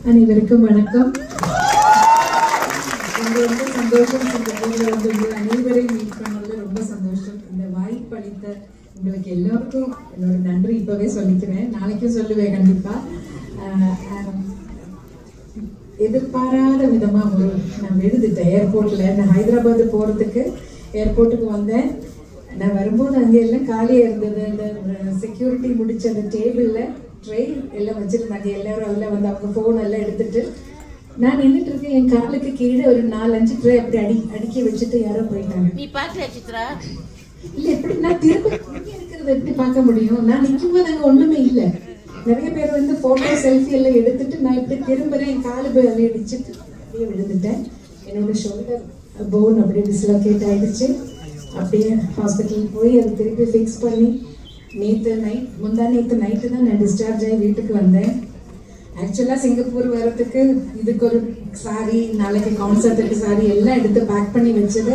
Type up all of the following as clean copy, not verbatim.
அனைவருக்கும் வணக்கம். ரொம்ப சந்தோஷம். அனைவரையும் மீட் பண்ணல ரொம்ப சந்தோஷம். இந்த வாய்ப்பு அளித்த உங்களுக்கு எல்லாருக்கும் என்னோட நன்றி இப்பவே சொல்லிக்கிறேன். நாளைக்கும் சொல்லுவேன் கண்டிப்பா. எதிர்பாராத விதமா நான் எழுதிட்டேன் ஏர்போர்ட்ல. நான் ஹைதராபாத் போறதுக்கு ஏர்போர்ட்டுக்கு வந்தேன். நான் வரும்போது அங்கே எல்லாம் காலியாக இருந்தது. அந்த செக்யூரிட்டி முடிச்ச அந்த டேபிளில் ட்ரை எல்லாம் வச்சுருந்தாங்க. எல்லாரும் அதில் வந்து அவங்க ஃபோன் எல்லாம் எடுத்துட்டு நான் நின்றுட்டு இருக்கேன். என் காலுக்கு கீழே ஒரு 4-5 ட்ரை அப்படி அடிக்க வச்சுட்டு யாரோ போயிட்டாங்க. நீ பார்க்கல சித்ரா? இல்லை, எப்படி நான் திரும்ப இருக்கிறத எப்படி பார்க்க முடியும்? நான் நிற்கும்போது அங்கே ஒன்றுமே இல்லை. நிறைய பேர் வந்து ஃபோட்டோ செல்ஃபி எல்லாம் எடுத்துட்டு நான் இப்படி திரும்புகிறேன். என் காலு போய் அதில் அடிச்சுட்டு அப்படியே விழுந்துட்டேன். என்னோட ஷோல்டர் போன் அப்படியே டிஸ்லோகேட் ஆகிடுச்சு. அப்படியே ஹாஸ்பிட்டல் போய் அதை திருப்பி ஃபிக்ஸ் பண்ணி முந்தா நேற்று நைட்டு தான் நான் டிஸ்சார்ஜ் ஆகி வீட்டுக்கு வந்தேன். ஆக்சுவலாக சிங்கப்பூர் வரத்துக்கு இதுக்கு ஒரு சாரி, நாளைக்கு கான்சர்ட்டுக்கு சாரி எல்லாம் எடுத்து பேக் பண்ணி வச்சது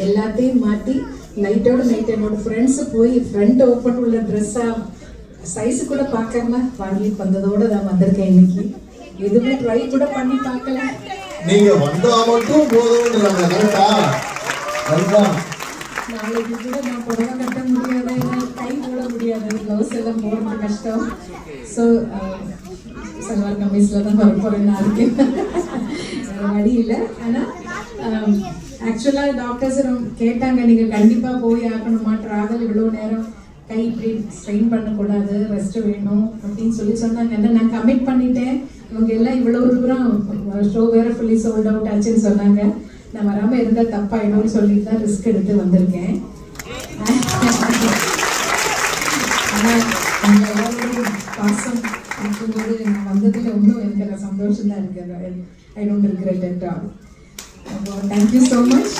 எல்லாத்தையும் மாற்றி நைட்டோட நைட் என்னோட ஃப்ரெண்ட்ஸு போய் ஃப்ரண்ட் ஓப்பன் உள்ள ட்ரெஸ்ஸாக சைஸு கூட பார்க்காம வாங்கிட்டு வந்ததோடு நான் வந்திருக்கேன். இன்னைக்கு எதுவுமே ட்ரை கூட பண்ணி பார்க்கல. நீங்க வந்தா மட்டும் போதும்ன்றாங்க. நாளைக்கு கூட நான் புடவை கட்ட முடியாது, கை போட முடியாது, ப்ளவுஸ் எல்லாம் போடுறது கஷ்டம். ஸோ சல்வார் கமீஸில் தான் வர போகிறேன் நாளைக்கு. வழி இல்லை. ஆனால் ஆக்சுவலாக டாக்டர்ஸ் கேட்டாங்க, நீங்கள் கண்டிப்பாக போய் ஆகணுமா, ட்ராவல் இவ்வளோ நேரம் கை இப்படி ஸ்ட்ரெயின் பண்ணக்கூடாது, ரெஸ்ட் வேணும் அப்படின்னு சொன்னாங்க. ஏன்னா நான் கமிட் பண்ணிட்டேன். இவங்க எல்லாம் இவ்வளோ தூரம் ஷோ வேறு ஃபுல்லி சோல்ட் அவுட் ஆச்சுன்னு சொன்னாங்க. நான் வராமல் இருந்தால் தப்பாயிடும்னு சொல்லிட்டு தான் ரிஸ்க் எடுத்து வந்திருக்கேன். ஆனால் அந்த எல்லாரோட பாசம் இருக்கும்போது நான் வந்ததில் இன்னும் எனக்கு சந்தோஷம் தான் இருக்குது. I don't regret it all. Thank you so much.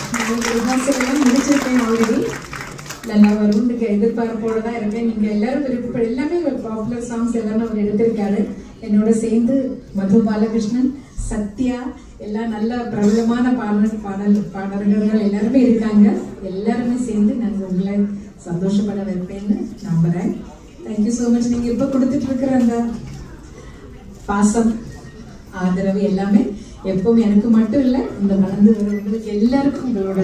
Rehearsal எல்லாம் முடிச்சிருக்கேன் ஆல்ரெடி. நல்லா வரும்னுக்கு எதிர்பார்ப்போடு தான் இருக்கேன். நீங்கள் எல்லாரும் எல்லாமே பாப்புலர் சாங்ஸ் எல்லாமே அவர் எடுத்திருக்காரு. என்னோட சேர்ந்து மது பாலகிருஷ்ணன், சத்யா எல்லாம் நல்ல பிரபலமான பாடகர்கள் எல்லாருமே இருக்காங்க. எல்லாருமே சேர்ந்து நாங்கள் உங்களை சந்தோஷப்பட வைப்பேன்னு நம்புகிறேன். Thank you so much. நீங்கள் இப்போ கொடுத்துட்டு இருக்கிற அந்த பாசம், ஆதரவு எல்லாமே எப்பவும் எனக்கு மட்டும் இல்லை, இந்த வளர்ந்து வரவங்களுக்கு எல்லாருக்கும் உங்களோட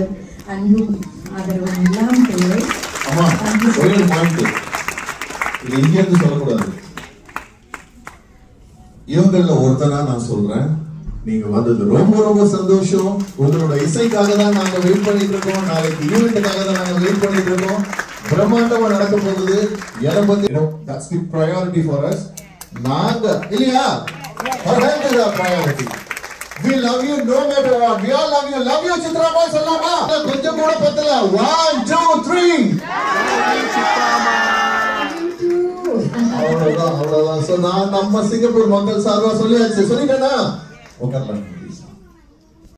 அன்பும் ஆதரவும் எல்லாம் தேவை. இங்கிருந்து சொல்லக்கூடாது. இவங்கள ஒருத்தனா நான் சொல்றேன், நீங்க வந்தது ரொம்ப ரொம்ப சந்தோஷம். உங்களோட இசைக்காக தான் நாங்க வெயிட் பண்ணிட்டு இருக்கோம். நாளைக்கு ஈவெண்ட்டுக்காக தான் நாங்க வெயிட் பண்ணிட்டு இருக்கோம். பிரம்மாண்டமா நடக்க போகுது. எதை பத்தி that's the priority for us. நாங்க இல்லையா, priority. We love you no matter what. We all love you. Love you Chitra பாய் சொல்லலாமா? கொஞ்சம் கூட பத்தல. 1 2 3 அவ்வளவுதான். So நான் நம்ம சிங்கப்பூர் மக்கள் சார்பா சொல்லியாச்சு. சொல்லிட்டேனா? உட்கார்லாம் ப்ளீஸ்.